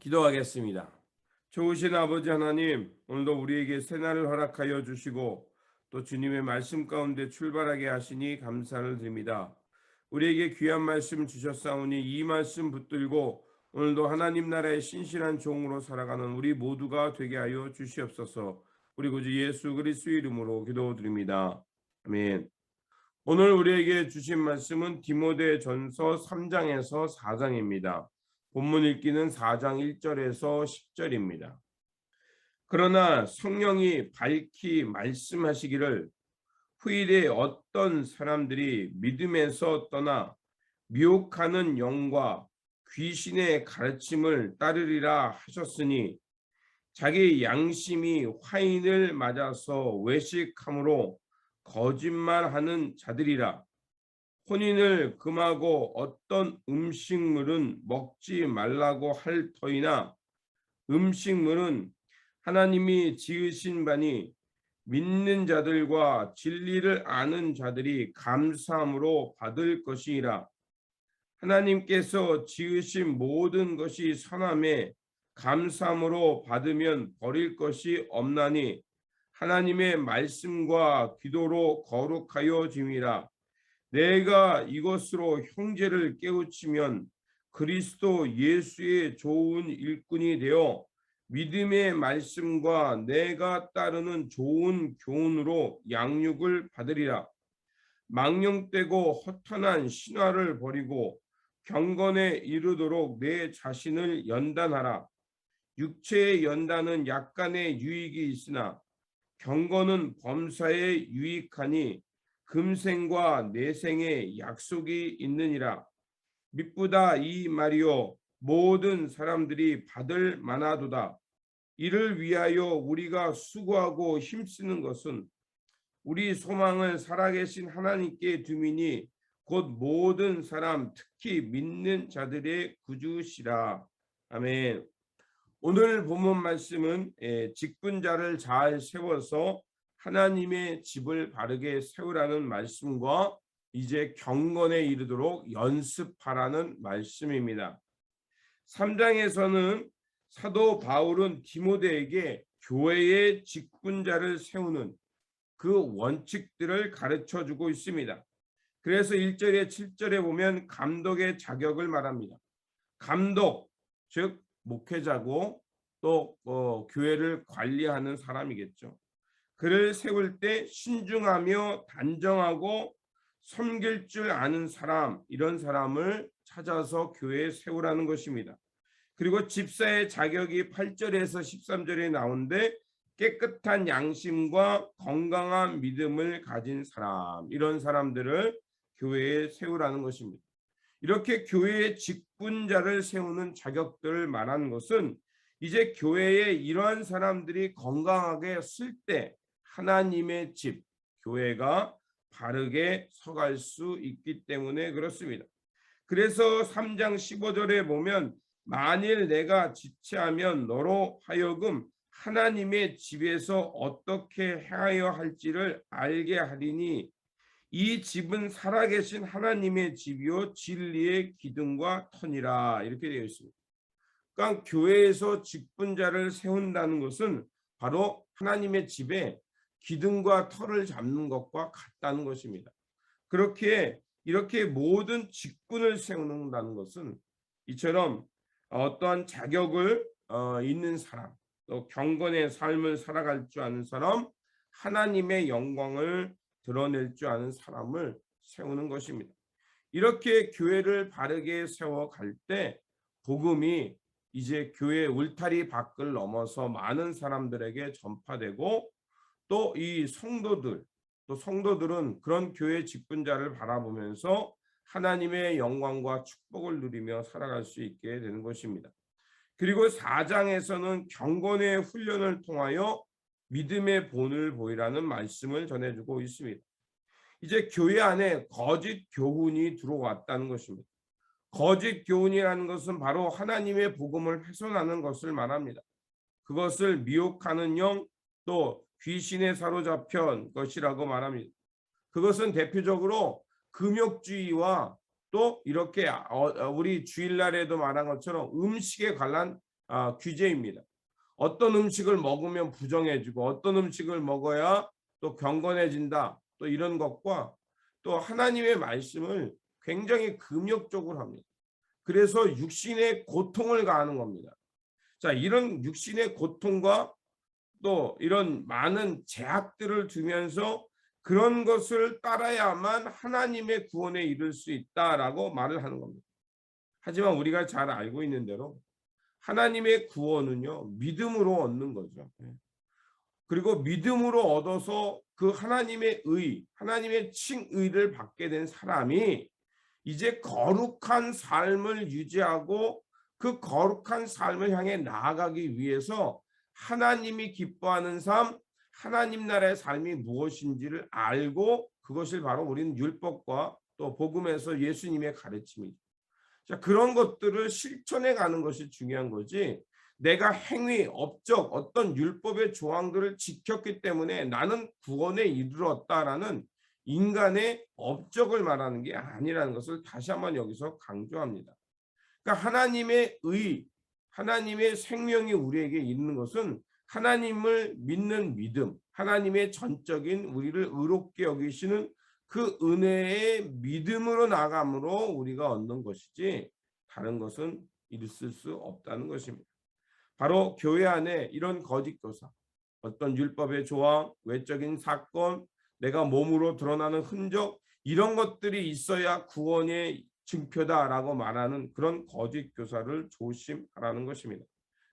기도하겠습니다. 좋으신 아버지 하나님, 오늘도 우리에게 새날을 허락하여 주시고 또 주님의 말씀 가운데 출발하게 하시니 감사를 드립니다. 우리에게 귀한 말씀 주셨사오니 이 말씀 붙들고 오늘도 하나님 나라의 신실한 종으로 살아가는 우리 모두가 되게 하여 주시옵소서. 우리 구주 예수 그리스도 이름으로 기도드립니다. 아멘. 오늘 우리에게 주신 말씀은 디모데전서 3장에서 4장입니다. 본문 읽기는 4장 1절에서 10절입니다. 그러나 성령이 밝히 말씀하시기를 후일에 어떤 사람들이 믿음에서 떠나 미혹하는 영과 귀신의 가르침을 따르리라 하셨으니 자기 양심이 화인을 맞아서 외식함으로 거짓말하는 자들이라. 혼인을 금하고 어떤 음식물은 먹지 말라고 할 터이나 음식물은 하나님이 지으신 바니 믿는 자들과 진리를 아는 자들이 감사함으로 받을 것이라. 하나님께서 지으신 모든 것이 선함에 감사함으로 받으면 버릴 것이 없나니 하나님의 말씀과 기도로 거룩하여 짐이라. 내가 이것으로 형제를 깨우치면 그리스도 예수의 좋은 일꾼이 되어 믿음의 말씀과 내가 따르는 좋은 교훈으로 양육을 받으리라. 망령되고 허탄한 신화를 버리고 경건에 이르도록 내 자신을 연단하라. 육체의 연단은 약간의 유익이 있으나 경건은 범사에 유익하니 금생과 내생의 약속이 있느니라. 미쁘다 이 말이요 모든 사람들이 받을 만하도다. 이를 위하여 우리가 수고하고 힘쓰는 것은 우리 소망을 살아계신 하나님께 두미니 곧 모든 사람 특히 믿는 자들의 구주시라. 아멘. 오늘 본문 말씀은 직분자를 잘 세워서 하나님의 집을 바르게 세우라는 말씀과 이제 경건에 이르도록 연습하라는 말씀입니다. 3장에서는 사도 바울은 디모데에게 교회의 직분자를 세우는 그 원칙들을 가르쳐 주고 있습니다. 그래서 1절에 7절에 보면 감독의 자격을 말합니다. 감독, 즉 목회자고 또 교회를 관리하는 사람이겠죠. 그를 세울 때 신중하며 단정하고 섬길 줄 아는 사람, 이런 사람을 찾아서 교회에 세우라는 것입니다. 그리고 집사의 자격이 8절에서 13절에 나오는데 깨끗한 양심과 건강한 믿음을 가진 사람, 이런 사람들을 교회에 세우라는 것입니다. 이렇게 교회의 직분자를 세우는 자격들을 말하는 것은 이제 교회에 이러한 사람들이 건강하게 쓸 때 하나님의 집, 교회가 바르게 서갈 수 있기 때문에 그렇습니다. 그래서 3장 15절에 보면 만일 내가 지체하면 너로 하여금 하나님의 집에서 어떻게 행하여 할지를 알게 하리니 이 집은 살아계신 하나님의 집이요 진리의 기둥과 터니라, 이렇게 되어 있습니다. 그러니까 교회에서 직분자를 세운다는 것은 바로 하나님의 집에 기둥과 터를 잡는 것과 같다는 것입니다. 그렇게 이렇게 모든 직분을 세운다는 것은 이처럼 어떠한 자격을 있는 사람, 또 경건의 삶을 살아갈 줄 아는 사람, 하나님의 영광을 드러낼 줄 아는 사람을 세우는 것입니다. 이렇게 교회를 바르게 세워갈 때 복음이 이제 교회 울타리 밖을 넘어서 많은 사람들에게 전파되고 또 이 성도들은 그런 교회 직분자를 바라보면서 하나님의 영광과 축복을 누리며 살아갈 수 있게 되는 것입니다. 그리고 4장에서는 경건의 훈련을 통하여 믿음의 본을 보이라는 말씀을 전해주고 있습니다. 이제 교회 안에 거짓 교훈이 들어왔다는 것입니다. 거짓 교훈이라는 것은 바로 하나님의 복음을 훼손하는 것을 말합니다. 그것을 미혹하는 영, 또 귀신에 사로잡힌 것이라고 말합니다. 그것은 대표적으로 금욕주의와 또 이렇게 우리 주일날에도 말한 것처럼 음식에 관한 규제입니다. 어떤 음식을 먹으면 부정해지고 어떤 음식을 먹어야 또 경건해진다. 또 이런 것과 또 하나님의 말씀을 굉장히 금욕적으로 합니다. 그래서 육신의 고통을 가하는 겁니다. 자, 이런 육신의 고통과 또 이런 많은 제약들을 두면서 그런 것을 따라야만 하나님의 구원에 이를 수 있다라고 말을 하는 겁니다. 하지만 우리가 잘 알고 있는 대로 하나님의 구원은요, 믿음으로 얻는 거죠. 그리고 믿음으로 얻어서 그 하나님의 하나님의 칭의를 받게 된 사람이 이제 거룩한 삶을 유지하고 그 거룩한 삶을 향해 나아가기 위해서 하나님이 기뻐하는 삶, 하나님 나라의 삶이 무엇인지를 알고 그것을 바로 우리는 율법과 또 복음에서 예수님의 가르침이죠. 자, 그런 것들을 실천해 가는 것이 중요한 거지. 내가 행위, 업적, 어떤 율법의 조항들을 지켰기 때문에 나는 구원에 이르렀다라는 인간의 업적을 말하는 게 아니라는 것을 다시 한번 여기서 강조합니다. 그러니까 하나님의 하나님의 생명이 우리에게 있는 것은 하나님을 믿는 믿음, 하나님의 전적인 우리를 의롭게 여기시는 그 은혜의 믿음으로 나감으로 우리가 얻는 것이지 다른 것은 있을 수 없다는 것입니다. 바로 교회 안에 이런 거짓 교사, 어떤 율법의 조항, 외적인 사건, 내가 몸으로 드러나는 흔적 이런 것들이 있어야 구원의 증표다라고 말하는 그런 거짓 교사를 조심하라는 것입니다.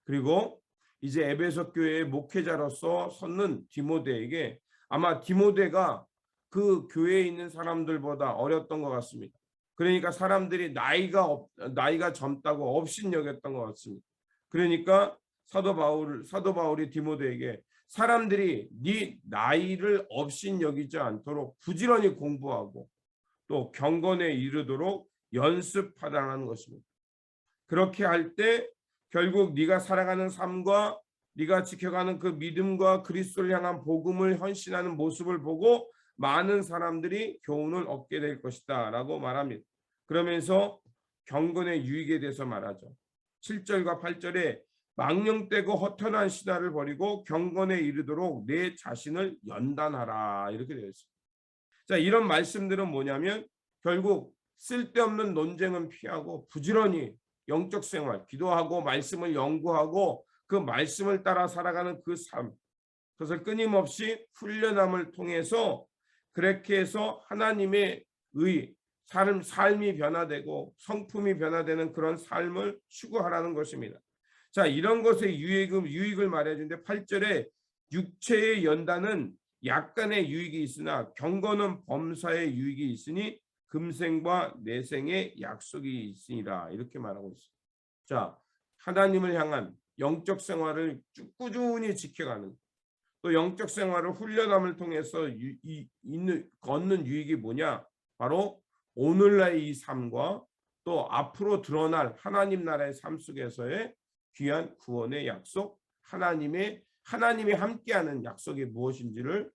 그리고 이제 에베소 교회의 목회자로서 섰는 디모데에게 아마 디모데가 그 교회에 있는 사람들보다 어렸던 것 같습니다. 그러니까 사람들이 나이가 젊다고 업신여겼던 것 같습니다. 그러니까 사도 바울이 디모데에게 사람들이 네 나이를 업신여기지 않도록 부지런히 공부하고 또 경건에 이르도록 연습하라는 것입니다. 그렇게 할 때 결국 네가 살아가는 삶과 네가 지켜가는 그 믿음과 그리스도를 향한 복음을 헌신하는 모습을 보고 많은 사람들이 교훈을 얻게 될 것이다 라고 말합니다. 그러면서 경건의 유익에 대해서 말하죠. 7절과 8절에 망령되고 허탄한 신화를 버리고 경건에 이르도록 내 자신을 연단하라 이렇게 되어 있습니다. 자, 이런 말씀들은 뭐냐면 결국 쓸데없는 논쟁은 피하고 부지런히 영적 생활, 기도하고 말씀을 연구하고 그 말씀을 따라 살아가는 그 삶, 그것을 끊임없이 훈련함을 통해서 그렇게 해서 하나님의 삶이 변화되고 성품이 변화되는 그런 삶을 추구하라는 것입니다. 자, 이런 것의 유익을 말해주는데 8절에 육체의 연단은 약간의 유익이 있으나 경건은 범사의 유익이 있으니 금생과 내생의 약속이 있으니라 이렇게 말하고 있습니다. 자, 하나님을 향한 영적 생활을 꾸준히 지켜가는 또 영적 생활을 훈련함을 통해서 걷는 유익이 뭐냐? 바로 오늘날의 이 삶과 또 앞으로 드러날 하나님 나라의 삶 속에서의 귀한 구원의 약속, 하나님이 함께하는 약속이 무엇인지를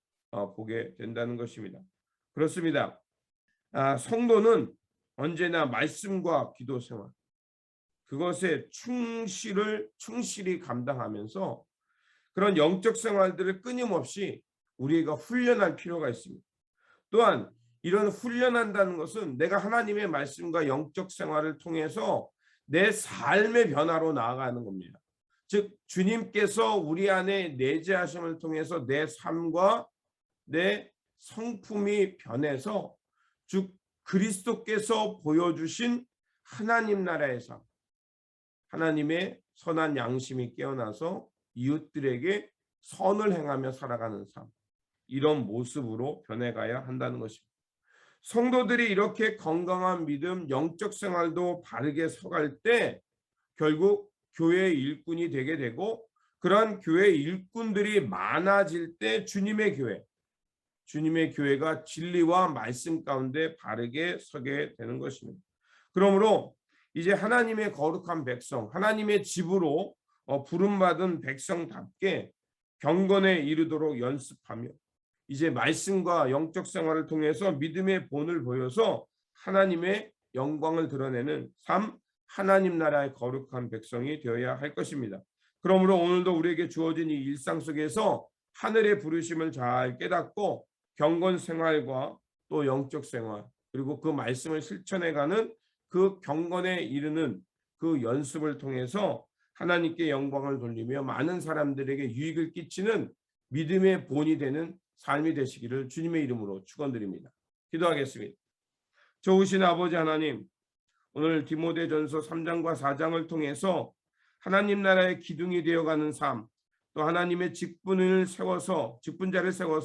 보게 된다는 것입니다. 그렇습니다. 성도는 언제나 말씀과 기도 생활 그것에 충실히 감당하면서 그런 영적 생활들을 끊임없이 우리가 훈련할 필요가 있습니다. 또한 이런 훈련한다는 것은 내가 하나님의 말씀과 영적 생활을 통해서 내 삶의 변화로 나아가는 겁니다. 즉 주님께서 우리 안에 내재하심을 통해서 내 삶과 내 성품이 변해서 즉 그리스도께서 보여주신 하나님 나라의 삶, 하나님의 선한 양심이 깨어나서 이웃들에게 선을 행하며 살아가는 삶, 이런 모습으로 변해가야 한다는 것입니다. 성도들이 이렇게 건강한 믿음, 영적 생활도 바르게 서갈 때 결국 교회의 일꾼이 되게 되고 그러한 교회 일꾼들이 많아질 때 주님의 교회가 진리와 말씀 가운데 바르게 서게 되는 것입니다. 그러므로 이제 하나님의 거룩한 백성, 하나님의 집으로 부름받은 백성답게 경건에 이르도록 연습하며 이제 말씀과 영적 생활을 통해서 믿음의 본을 보여서 하나님의 영광을 드러내는 삶, 하나님 나라의 거룩한 백성이 되어야 할 것입니다. 그러므로 오늘도 우리에게 주어진 이 일상 속에서 하늘의 부르심을 잘 깨닫고 경건 생활과 또 영적 생활, 그리고 그 말씀을 실천해가는 그 경건에 이르는 그 연습을 통해서 하나님께 영광을 돌리며 많은 사람들에게 유익을 끼치는 믿음의 본이 되는 삶이 되시기를 주님의 이름으로 축원드립니다. 기도하겠습니다. 좋으신 아버지 하나님, 오늘 디모데전서 3장과 4장을 통해서 하나님 나라의 기둥이 되어가는 삶, 또 하나님의 직분자를 세워서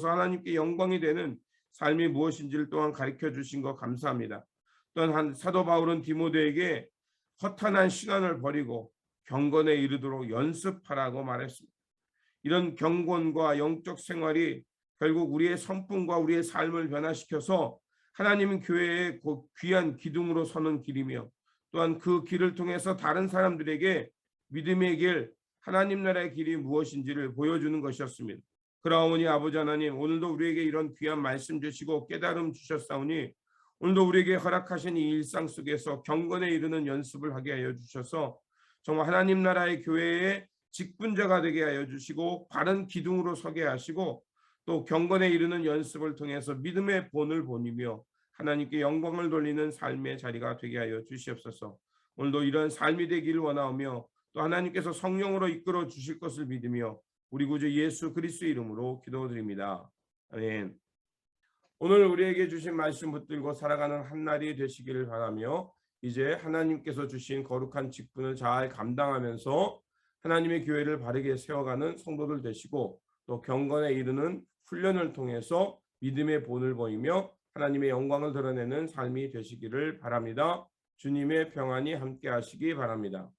하나님께 영광이 되는 삶이 무엇인지를 또한 가르쳐 주신 것 감사합니다. 또한 사도 바울은 디모데에게 허탄한 신앙을 버리고 경건에 이르도록 연습하라고 말했습니다. 이런 경건과 영적 생활이 결국 우리의 성품과 우리의 삶을 변화시켜서 하나님은 교회의 귀한 기둥으로 서는 길이며, 또한 그 길을 통해서 다른 사람들에게 믿음의 길, 하나님 나라의 길이 무엇인지를 보여주는 것이었습니다. 그러오니 아버지 하나님, 오늘도 우리에게 이런 귀한 말씀 주시고 깨달음 주셨사오니 오늘도 우리에게 허락하신 이 일상 속에서 경건에 이르는 연습을 하게 하여 주셔서 정말 하나님 나라의 교회의 직분자가 되게 하여 주시고 바른 기둥으로 서게 하시고, 또 경건에 이르는 연습을 통해서 믿음의 본을 보이며 하나님께 영광을 돌리는 삶의 자리가 되게 하여 주시옵소서. 오늘도 이런 삶이 되기를 원하오며 또 하나님께서 성령으로 이끌어 주실 것을 믿으며 우리 구주 예수 그리스도의 이름으로 기도드립니다. 아멘. 오늘 우리에게 주신 말씀 붙들고 살아가는 한 날이 되시기를 바라며, 이제 하나님께서 주신 거룩한 직분을 잘 감당하면서 하나님의 교회를 바르게 세워가는 성도들 되시고, 또 경건에 이르는 훈련을 통해서 믿음의 본을 보이며 하나님의 영광을 드러내는 삶이 되시기를 바랍니다. 주님의 평안이 함께 하시기 바랍니다.